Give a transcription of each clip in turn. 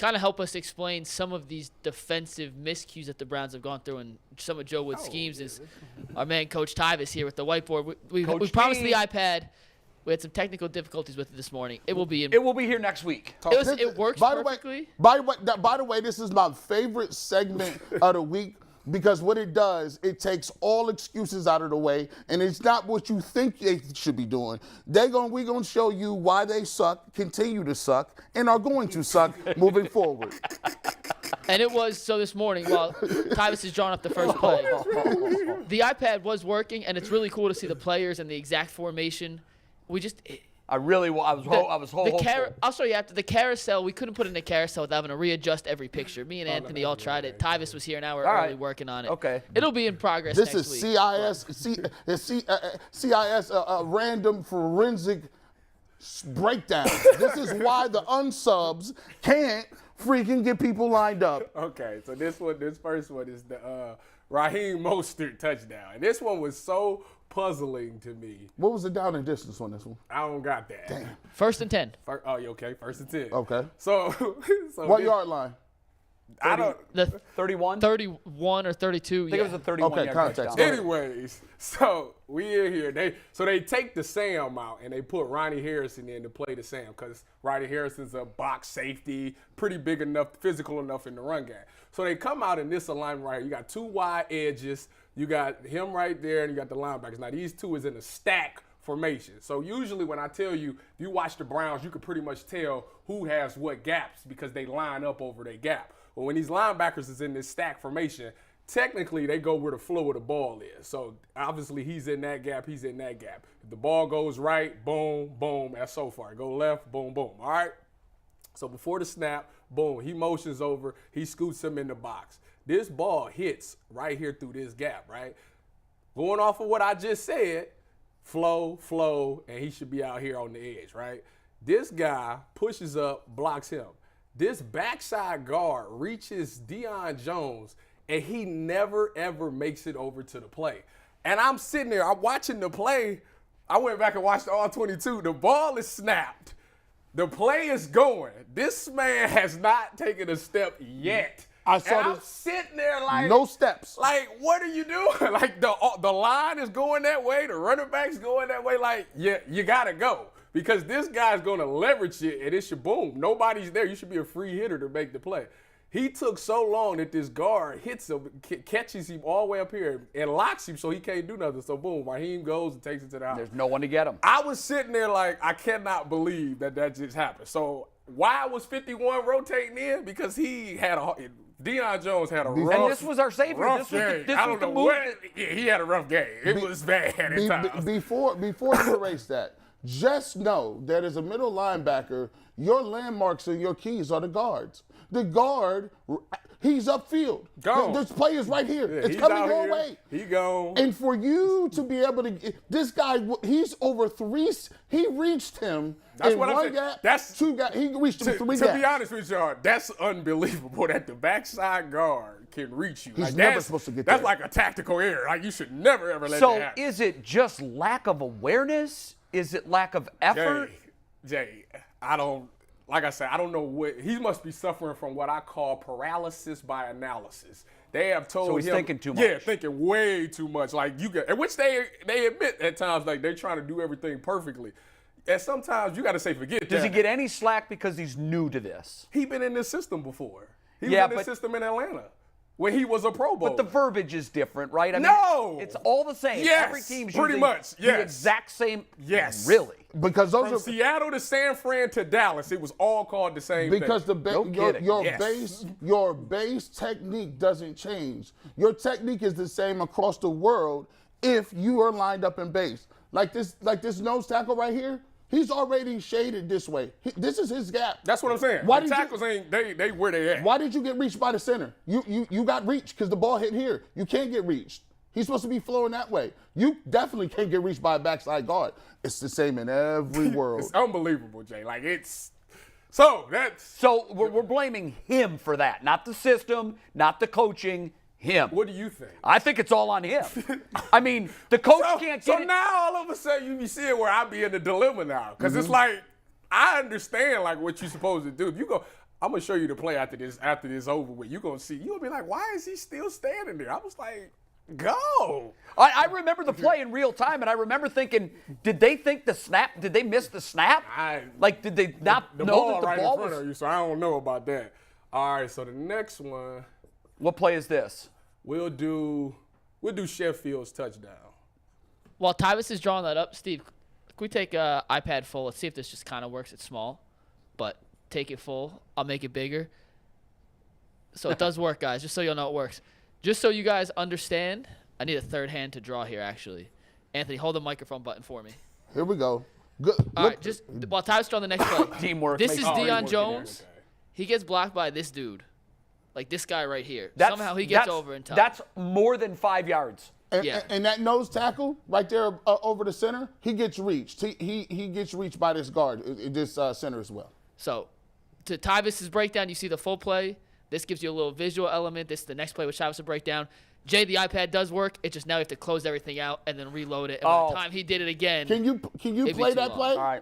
kind of help us explain some of these defensive miscues that the Browns have gone through and some of Joe Wood's schemes is our man Coach Tyvis here with the whiteboard. We promised the iPad. We had some technical difficulties with it this morning. It will be here next week. It works perfectly. By the way, this is my favorite segment of the week because what it does, it takes all excuses out of the way, and it's not what you think they should be doing. We're gonna show you why they suck, continue to suck, and are going to suck moving forward. And it was so this morning while Tyvis is drawing up the first play. The iPad was working, and it's really cool to see the players and the exact formation. I was hopeful. I'll show you after the carousel. We couldn't put in a carousel without having to readjust every picture. Me and Anthony all tried it. Tyvis was here, now we're early working on it. Okay. It'll be in progress this next is week. CIS random forensic breakdown. This is why the unsubs can't freaking get people lined up. Okay, so this first one is the Raheem Mostert touchdown. And this one was so puzzling to me. What was the down and distance on this one? I don't got that. Damn. 1st and 10. Okay, 1st and 10. Okay. So what yard line? 31? 31 or 32. I think it was a 31 Okay, yard context. touchdown. Anyways, so we in here. They take the Sam out and they put Ronnie Harrison in to play the Sam because Ronnie Harrison's a box safety, pretty big enough, physical enough in the run game. So they come out in this alignment right here. You got 2 wide edges. You got him right there, and you got the linebackers. Now these 2 is in a stack formation. So usually when I tell you, if you watch the Browns, you can pretty much tell who has what gaps because they line up over their gap. But when these linebackers is in this stack formation, technically they go where the flow of the ball is. So obviously he's in that gap, he's in that gap. If the ball goes right, boom, boom, that's so far. Go left, boom, boom, all right? So before the snap, boom, he motions over, he scoots him in the box. This ball hits right here through this gap, right? Going off of what I just said, flow, and he should be out here on the edge, right? This guy pushes up, blocks him. This backside guard reaches Deion Jones, and he never, ever makes it over to the play. And I'm sitting there, I'm watching the play. I went back and watched all 22. The ball is snapped. The play is going. This man has not taken a step yet. I'm sitting there like no steps. Like, what are you doing? Like the line is going that way, the running back's going that way. Like, yeah, you gotta go because this guy's gonna leverage it, and it should boom. Nobody's there. You should be a free hitter to make the play. He took so long that this guard hits him, catches him all the way up here, and locks him so he can't do nothing. So boom, Raheem goes and takes it to the house. There's no one to get him. I was sitting there like, I cannot believe that just happened. So why was 51 rotating in? Because he had Deion Jones had a rough game. And this was our safety. I don't know what. Yeah, he had a rough game. It was bad at times. Before you erase that, just know that as a middle linebacker, your landmarks and your keys are the guards. The guard, he's upfield. This play is right here. Yeah, it's coming your way. He gone. And for you to be able to, this guy, he's over 3. He reached him. That's in what one I'm saying. gap, That's 2 gaps. He reached him 3 gaps. To be honest with y'all, that's unbelievable that the backside guard can reach you. He's never supposed to get That's there. like a tactical error. Like, you should never, ever let that happen. So is it just lack of awareness? Is it lack of effort? Jay, like I said, I don't know what, he must be suffering from what I call paralysis by analysis. They have told him. So he's thinking too much. Yeah, thinking way too much. Like, and which they admit at times, like, they're trying to do everything perfectly. And sometimes you got to say, forget that. Does he get any slack because he's new to this? He been in this system before. He was in this system in Atlanta when he was a Pro Bowl. But the verbiage is different, right? I mean, no. It's all the same. Yes, every team's pretty using much. Yes. the exact same. Yes. Really? Because those From are Seattle to San Fran to Dallas, it was all called the same thing. Because your base technique doesn't change. Your technique is the same across the world if you are lined up in base. Like this nose tackle right here. He's already shaded this way. This is his gap. That's what I'm saying. The tackles ain't they where they at. Why did you get reached by the center? You got reached because the ball hit here. You can't get reached. He's supposed to be flowing that way. You definitely can't get reached by a backside guard. It's the same in every world. It's unbelievable, Jay. Like, it's so we're blaming him for that, not the system, not the coaching. Him. What do you think? I think it's all on him. I mean, the coach can't get So it. now all of a sudden you be seeing where I be in the dilemma now. Because it's like, I understand like what you're supposed to do. If you go, I'm gonna show you the play after this over with. You're gonna see. You're gonna be like, why is he still standing there? I was like, go. I remember the play in real time, and I remember thinking, did they think the snap? Did they miss the snap? Did they not the know ball that the right ball in front was? of you? So I don't know about that. All right. So the next one, What play is this? we'll do Sheffield's touchdown. While Tyvis is drawing that up, Steve, can we take iPad full? Let's see if this just kind of works. It's small, but take it full. I'll make it bigger. So it does work, guys, just so you'll know it works. Just so you guys understand, I need a third hand to draw here, actually. Anthony, hold the microphone button for me. Here we go. Good. All right, just while Tyvis drawing the next play. Teamwork. This makes is the dream Deion work. Jones. He gets blocked by this dude. Like this guy right here. That's- Somehow he gets that's- over in time. That's more than 5 yards. And, Yeah. and that nose tackle right there over the center, he gets reached. He gets reached by this guard, this center as well. So, to Tyvis's breakdown, you see the full play. This gives you a little visual element. This is the next play with Tyvis' breakdown. Jay, the iPad does work. It just now you have to close everything out and then reload it. And by the time he did it again, Can you It'd be play too that long. play?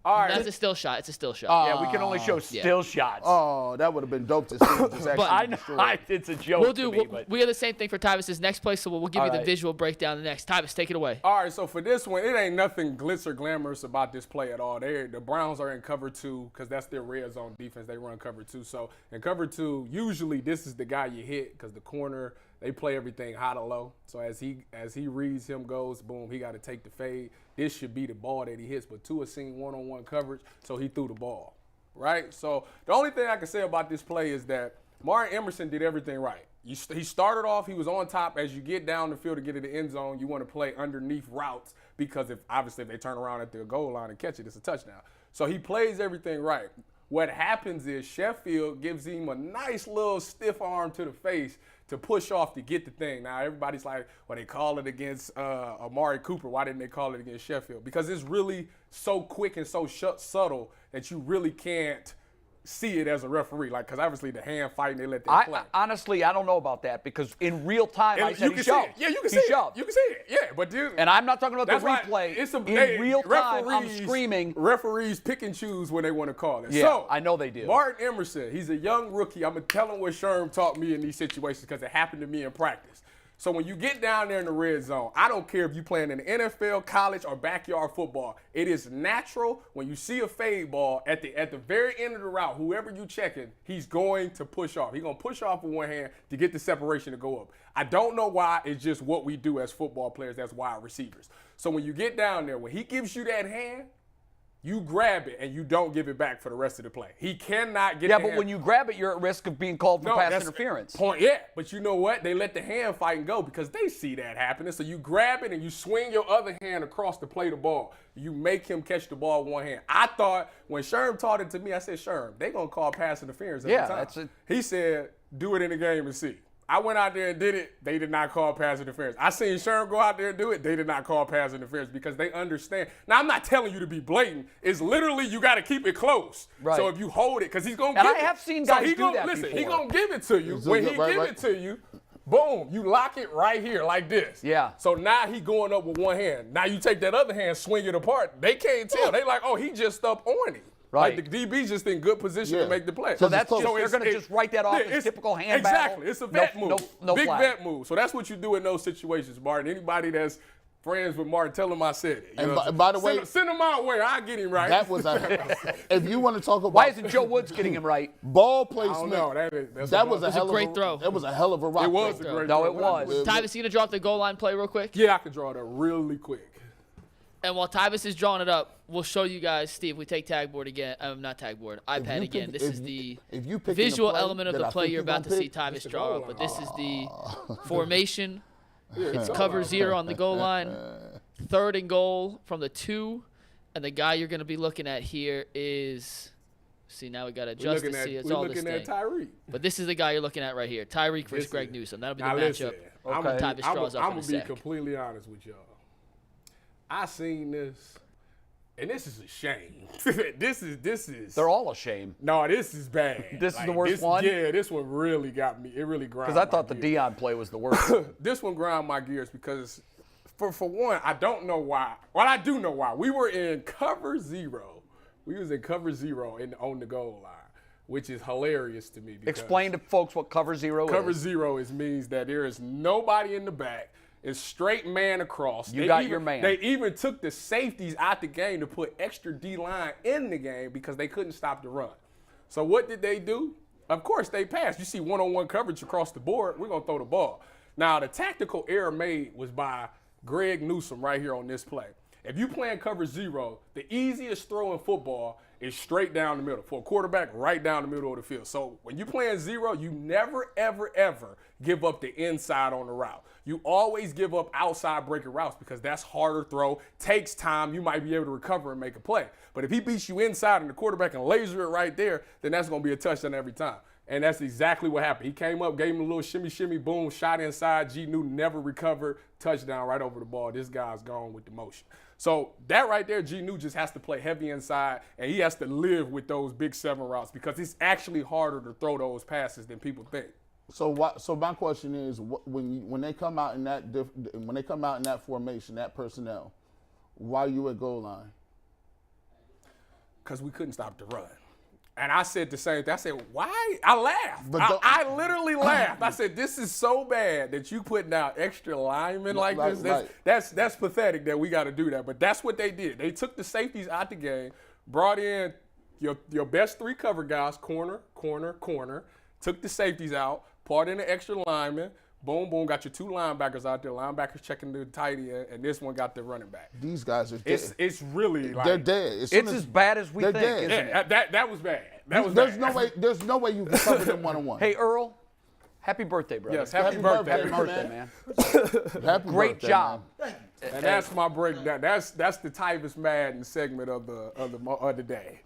All right. that's a still shot. It's a still shot. Yeah, we can only show still shots. Oh, that would have been dope to see. him just actually I know. destroy. It's a joke We'll to do. me, but We have the same thing for Tyvis' next play, so we'll give you the right. visual breakdown next. Tyvis, take it away. All right, so for this one, it ain't nothing glitz or glamorous about this play at all. The Browns are in cover 2 because that's their red zone defense. They run cover 2. So in cover 2, usually this is the guy you hit because the corner, they play everything high to low. So as he reads him goes, boom, he got to take the fade. This should be the ball that he hits, but Tua seen one-on-one coverage, so he threw the ball, right? So the only thing I can say about this play is that Martin Emerson did everything right. He started off, he was on top. As you get down the field to get to the end zone, you want to play underneath routes because if they turn around at the goal line and catch it, it's a touchdown. So he plays everything right. What happens is Sheffield gives him a nice little stiff arm to the face to push off to get the thing. Now, everybody's like, well, they call it against Amari Cooper. Why didn't they call it against Sheffield? Because it's really so quick and so subtle that you really can't see it as a referee. Like, because obviously the hand fighting, they let that play. Honestly, I don't know about that because in real time, I said he shoved. Yeah, you can He see shoved. it. You can see it. Yeah, but dude. And I'm not talking about the That's why replay. it's a, In real time, I'm referees- screaming. Referees pick and choose when they want to call it. Yeah, so, I know they do. Martin Emerson, he's a young rookie. I'm going to tell him what Sherm taught me in these situations because it happened to me in practice. So when you get down there in the red zone, I don't care if you're playing in the NFL, college, or backyard football. It is natural when you see a fade ball at the very end of the route, whoever you checking, he's going to push off. He's going to push off with one hand to get the separation to go up. I don't know why. It's just what we do as football players, as wide receivers. So when you get down there, when he gives you that hand, you grab it and you don't give it back for the rest of the play. He cannot get Yeah, the but hand. when you grab it, you're at risk of being called for pass that's interference. Point, yeah, but you know what? They let the hand fight and go because they see that happening. So you grab it and you swing your other hand across to play the ball. You make him catch the ball with one hand. I thought when Sherm taught it to me, I said, Sherm, they going to call pass interference every Yeah, time. that's it. He said, do it in the game and see. I went out there and did it. They did not call pass interference. I seen Sherm go out there and do it. They did not call pass interference because they understand. Now, I'm not telling you to be blatant. It's literally you got to keep it close. Right. So if you hold it, because he's going to give And it. I have seen guys he do gonna, that listen, before. He going to give it to you. So When he right. give it to you, boom, you lock it right here like this. Yeah. So now he going up with one hand. Now you take that other hand, swing it apart. They can't tell. They like, oh, he just up on him. Right. Like the DB's just in good position Yeah. to make the play. So that's close. just, they're going to just write that off as typical hand exactly. battle. It's a vet no, move. No Big flag. vet move. So that's what you do in those situations, Martin. Anybody that's friends with Martin, tell him I said it. You And know by- what I'm by the saying? way- send him my way. I'll get him right. That was if you want to talk about Why isn't Joe Woods getting him right? ball I placement. don't know. That's That was a a hell of great throw. That was a hell of a rock. It was a throw. great No, throw. it was. Tyvis, you gonna drop the goal line play real quick? Yeah, I can draw that really quick. And while Tyvis is drawing it up, we'll show you guys, Steve, we take tag board again. Not tag board, iPad again. This is the visual element of the play you're about to see Tyvis draw up. But this is the formation. It's cover 0 on the goal line. 3rd and goal from the 2. And the guy you're going to be looking at here is, see, now we got to adjust to see. It's all We're this looking at thing. Tyreek. But this is the guy you're looking at right here. Tyreek versus Listen. Greg Newsome. That'll be the Now listen, matchup. Okay. Tyvis draws up in a I'm going to be sec. completely honest with y'all. I seen this, and this is a shame. This is. They're all a shame. No, this is bad. This is the worst one? Yeah, this one really got me. It really ground. Because I thought the Dion play was the worst. This one ground my gears because, for one, I don't know why. Well, I do know why. We were in cover 0. We was in cover 0 on the goal line. which is hilarious to me. Explain to folks what cover zero is. Cover zero means that there is nobody in the back. It's straight man across. You got your man. They even took the safeties out the game to put extra D-line in the game because they couldn't stop the run. So what did they do? Of course, they passed. You see one-on-one coverage across the board, we're going to throw the ball. Now, the tactical error made was by Greg Newsome right here on this play. If you playing cover zero, the easiest throw in football is straight down the middle. For a quarterback, right down the middle of the field. So when you're playing zero, you never, ever, ever give up the inside on the route. You always give up outside breaking routes because that's harder throw, takes time. You might be able to recover and make a play. But if he beats you inside and the quarterback can laser it right there, then that's going to be a touchdown every time. And that's exactly what happened. He came up, gave him a little shimmy, shimmy, boom, shot inside. G. Newton never recovered, touchdown right over the ball. This guy's gone with the motion. So that right there, G. Newton just has to play heavy inside, and he has to live with those big 7 routes because it's actually harder to throw those passes than people think. So my question is, when they come out in that formation, that personnel, why you at goal line? Because we couldn't stop the run. And I said the same thing. I said, why? I laughed. I literally laughed. I said, this is so bad that you putting out extra linemen like this. That's pathetic that we got to do that. But that's what they did. They took the safeties out the game, brought in your best 3 cover guys, corner, corner, corner, took the safeties out, brought in the extra linemen, boom, boom, got your 2 linebackers out there. Linebackers checking the tight end, and this one got the running back. These guys are dead. It's really like they're dead. It's as bad as we think. Dead. Isn't it? That was bad. There's no way you can cover them one-on-one. Hey, Earl, happy birthday, brother. Yes, happy birthday. Happy birthday, man. Happy Great birthday, job. Man. And that's my breakdown. That's the Tyvis Madden segment of the day.